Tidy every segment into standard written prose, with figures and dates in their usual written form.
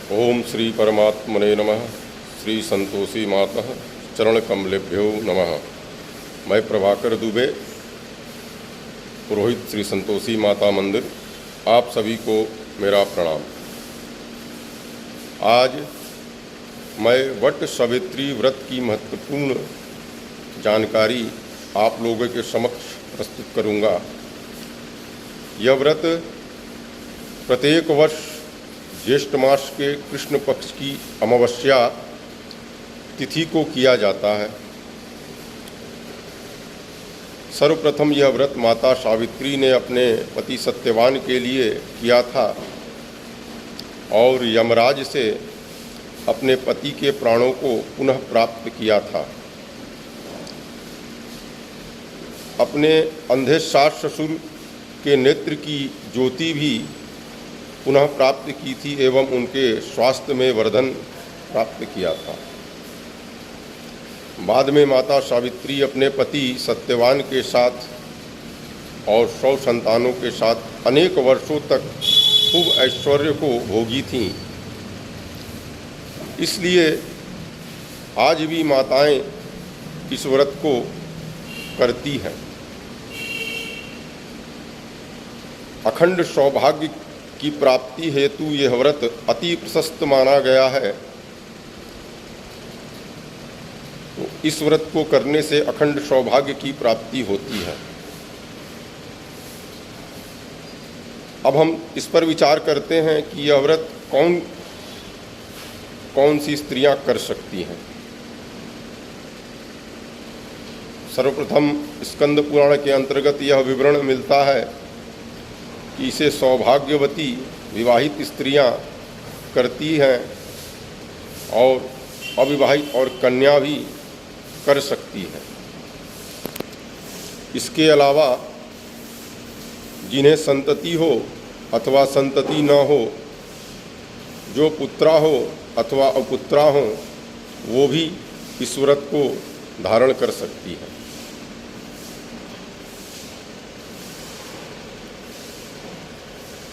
ओम श्री परमात्मने नमः। श्री संतोषी माता चरण कमलेभ्यो नमः। मैं प्रभाकर दुबे, पुरोहित श्री संतोषी माता मंदिर, आप सभी को मेरा प्रणाम। आज मैं वट सावित्री व्रत की महत्वपूर्ण जानकारी आप लोगों के समक्ष प्रस्तुत करूंगा। यह व्रत प्रत्येक वर्ष ज्येष्ठ मास के कृष्ण पक्ष की अमावस्या तिथि को किया जाता है। सर्वप्रथम यह व्रत माता सावित्री ने अपने पति सत्यवान के लिए किया था और यमराज से अपने पति के प्राणों को पुनः प्राप्त किया था। अपने अंधे सास ससुर के नेत्र की ज्योति भी पुनः प्राप्त की थी एवं उनके स्वास्थ्य में वर्धन प्राप्त किया था। बाद में माता सावित्री अपने पति सत्यवान के साथ और 100 संतानों के साथ अनेक वर्षों तक खूब ऐश्वर्य को भोगी थीं। इसलिए आज भी माताएं इस व्रत को करती हैं। अखंड सौभाग्य की प्राप्ति हेतु यह व्रत अति प्रशस्त माना गया है। तो इस व्रत को करने से अखंड सौभाग्य की प्राप्ति होती है। अब हम इस पर विचार करते हैं कि यह व्रत कौन कौन सी स्त्रियां कर सकती हैं। सर्वप्रथम स्कंद पुराण के अंतर्गत यह विवरण मिलता है कि इसे सौभाग्यवती विवाहित स्त्रियां करती हैं और अविवाहित और कन्या भी कर सकती हैं। इसके अलावा जिन्हें संतति हो अथवा संतति न हो, जो पुत्रा हो अथवा अपुत्रा हो, वो भी इस व्रत को धारण कर सकती है।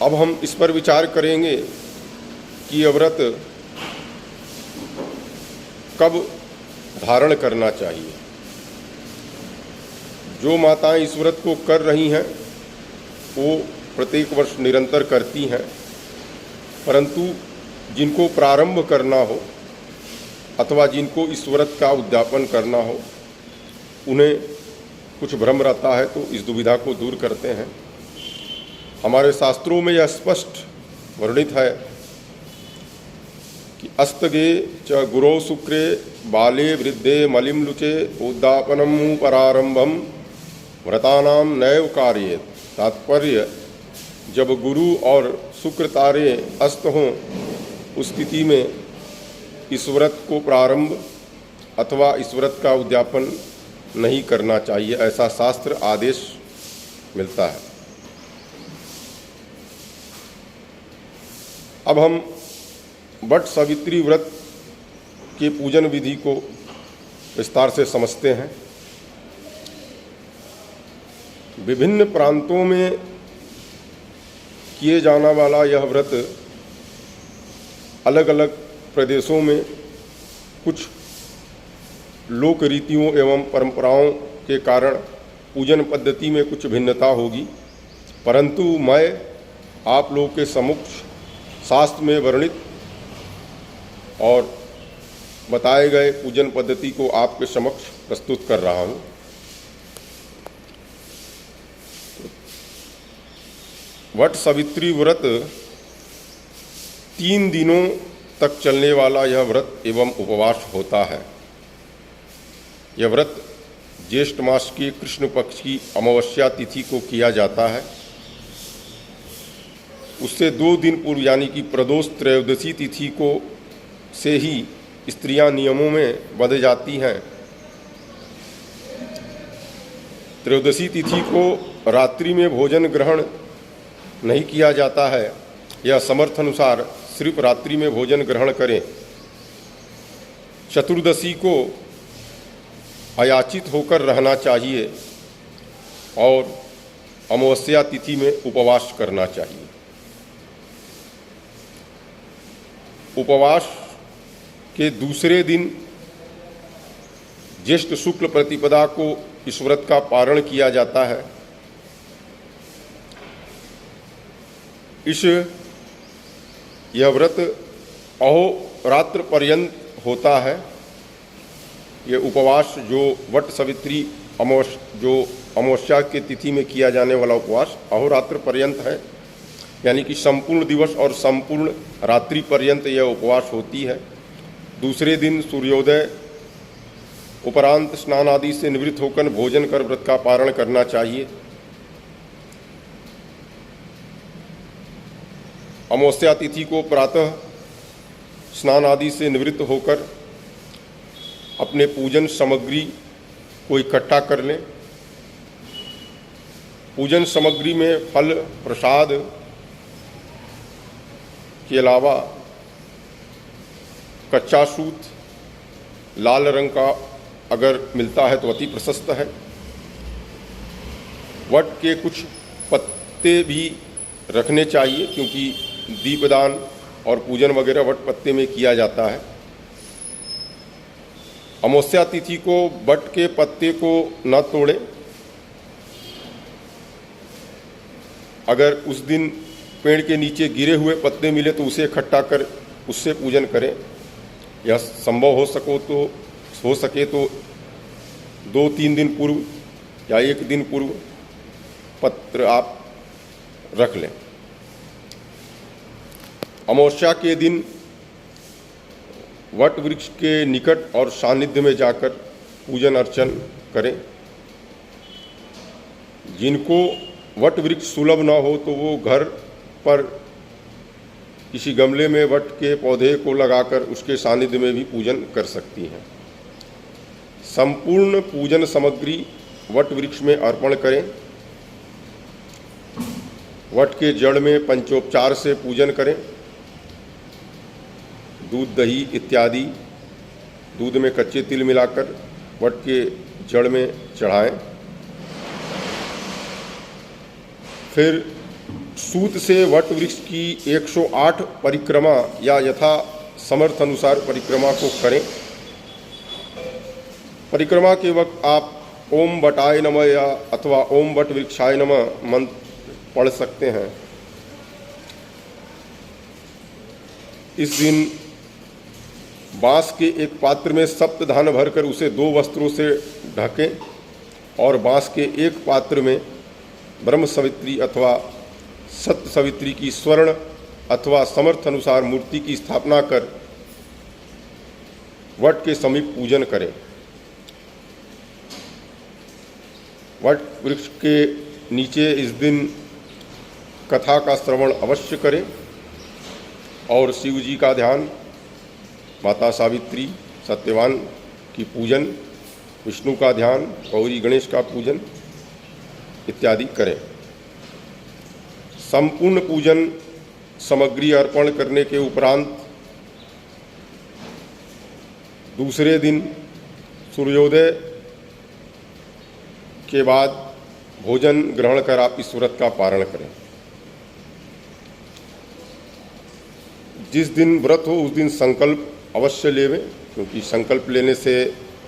अब हम इस पर विचार करेंगे कि यह व्रत कब धारण करना चाहिए। जो माताएं इस व्रत को कर रही हैं वो प्रत्येक वर्ष निरंतर करती हैं, परंतु जिनको प्रारंभ करना हो अथवा जिनको इस व्रत का उद्यापन करना हो, उन्हें कुछ भ्रम रहता है, तो इस दुविधा को दूर करते हैं। हमारे शास्त्रों में यह स्पष्ट वर्णित है कि अस्तगे च गुरो शुक्रे बाले वृद्धे मलिम लुचे उद्यापनम परारंभम व्रतानाम नैव कार्येत। तात्पर्य, जब गुरु और शुक्र तारे अस्त हों उस स्थिति में इस व्रत को प्रारंभ अथवा इस व्रत का उद्यापन नहीं करना चाहिए, ऐसा शास्त्र आदेश मिलता है। अब हम वट सावित्री व्रत के पूजन विधि को विस्तार से समझते हैं। विभिन्न प्रांतों में किए जाने वाला यह व्रत अलग अलग प्रदेशों में कुछ लोक रीतियों एवं परंपराओं के कारण पूजन पद्धति में कुछ भिन्नता होगी, परंतु मैं आप लोगों के सम्मुख शास्त्र में वर्णित और बताए गए पूजन पद्धति को आपके समक्ष प्रस्तुत कर रहा हूँ। वट सावित्री व्रत 3 दिनों तक चलने वाला यह व्रत एवं उपवास होता है। यह व्रत ज्येष्ठ मास की कृष्ण पक्ष की अमावस्या तिथि को किया जाता है। उससे 2 दिन पूर्व यानी कि प्रदोष त्रयोदशी तिथि को से ही स्त्रियां नियमों में बंध जाती हैं। त्रयोदशी तिथि को रात्रि में भोजन ग्रहण नहीं किया जाता है। यह समर्थ अनुसार सिर्फ रात्रि में भोजन ग्रहण करें। चतुर्दशी को अयाचित होकर रहना चाहिए और अमावस्या तिथि में उपवास करना चाहिए। उपवास के दूसरे दिन ज्येष्ठ शुक्ल प्रतिपदा को इस व्रत का पारण किया जाता है। यह व्रत अहोरात्र पर्यंत होता है। ये उपवास जो वट सावित्री अमावस्या के तिथि में किया जाने वाला उपवास अहोरात्र पर्यंत है, यानी कि संपूर्ण दिवस और संपूर्ण रात्रि पर्यंत यह उपवास होती है। दूसरे दिन सूर्योदय उपरांत स्नान आदि से निवृत्त होकर भोजन कर व्रत का पारण करना चाहिए। अमावस्या तिथि को प्रातः स्नान आदि से निवृत्त होकर अपने पूजन सामग्री को इकट्ठा कर लें। पूजन सामग्री में फल प्रसाद के अलावा कच्चा सूत लाल रंग का अगर मिलता है तो अति प्रशस्त है। वट के कुछ पत्ते भी रखने चाहिए, क्योंकि दीपदान और पूजन वगैरह वट पत्ते में किया जाता है। अमावस्या तिथि को वट के पत्ते को न तोड़ें। अगर उस दिन पेड़ के नीचे गिरे हुए पत्ते मिले तो उसे इकट्ठा कर उससे पूजन करें। यह संभव हो सके तो 2-3 दिन पूर्व या 1 दिन पूर्व पत्र आप रख लें। अमावस्या के दिन वट वृक्ष के निकट और सानिध्य में जाकर पूजन अर्चन करें। जिनको वट वृक्ष सुलभ न हो तो वो घर पर किसी गमले में वट के पौधे को लगाकर उसके सानिध्य में भी पूजन कर सकती हैं। संपूर्ण पूजन सामग्री वट वृक्ष में अर्पण करें। वट के जड़ में पंचोपचार से पूजन करें। दूध दही इत्यादि दूध में कच्चे तिल मिलाकर वट के जड़ में चढ़ाएं। फिर सूत से वट वृक्ष की 108 परिक्रमा या यथा समर्थ अनुसार परिक्रमा को करें। परिक्रमा के वक्त आप ओम वटाय नमः या अथवा ओम वट वृक्षाय नमः मंत्र पढ़ सकते हैं। इस दिन बांस के एक पात्र में सप्तधान भरकर उसे 2 वस्त्रों से ढकें और बांस के एक पात्र में ब्रह्म सवित्री अथवा सत्य सवित्री की स्वर्ण अथवा समर्थ अनुसार मूर्ति की स्थापना कर वट के समीप पूजन करें। वट वृक्ष के नीचे इस दिन कथा का श्रवण अवश्य करें और शिव जी का ध्यान, माता सावित्री सत्यवान की पूजन, विष्णु का ध्यान, गौरी गणेश का पूजन इत्यादि करें। संपूर्ण पूजन सामग्री अर्पण करने के उपरांत दूसरे दिन सूर्योदय के बाद भोजन ग्रहण कर आप इस व्रत का पारण करें। जिस दिन व्रत हो उस दिन संकल्प अवश्य लेवें, क्योंकि संकल्प लेने से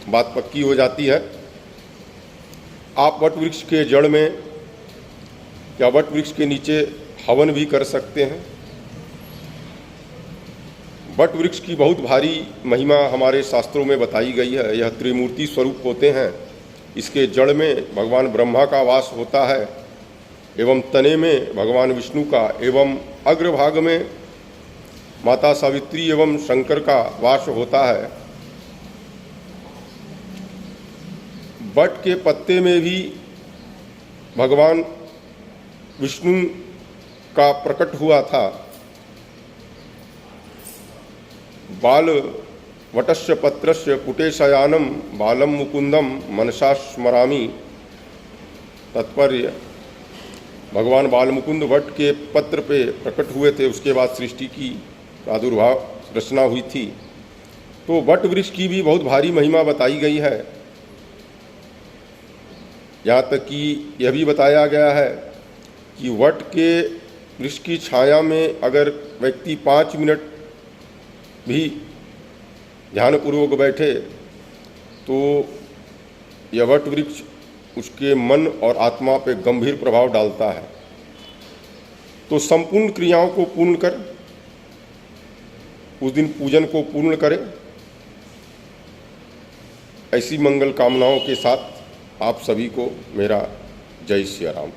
बात पक्की हो जाती है। आप वट वृक्ष के जड़ में या वट वृक्ष के नीचे हवन भी कर सकते हैं। वट वृक्ष की बहुत भारी महिमा हमारे शास्त्रों में बताई गई है। यह त्रिमूर्ति स्वरूप होते हैं। इसके जड़ में भगवान ब्रह्मा का वास होता है एवं तने में भगवान विष्णु का एवं अग्रभाग में माता सावित्री एवं शंकर का वास होता है। वट के पत्ते में भी भगवान विष्णु का प्रकट हुआ था। बाल वटस्य पत्रस्य पुटे शयानम बालम मुकुंदम मनसा स्मरामि। तात्पर्य, भगवान बाल मुकुंद वट के पत्र पे प्रकट हुए थे। उसके बाद सृष्टि की प्रादुर्भाव रचना हुई थी। तो वट वृक्ष की भी बहुत भारी महिमा बताई गई है। यहाँ तक कि यह भी बताया गया है कि वट के वृक्ष की छाया में अगर व्यक्ति 5 मिनट भी ध्यानपूर्वक बैठे तो यह वट वृक्ष उसके मन और आत्मा पे गंभीर प्रभाव डालता है। तो संपूर्ण क्रियाओं को पूर्ण कर उस दिन पूजन को पूर्ण करें। ऐसी मंगल कामनाओं के साथ आप सभी को मेरा जय सिया राम।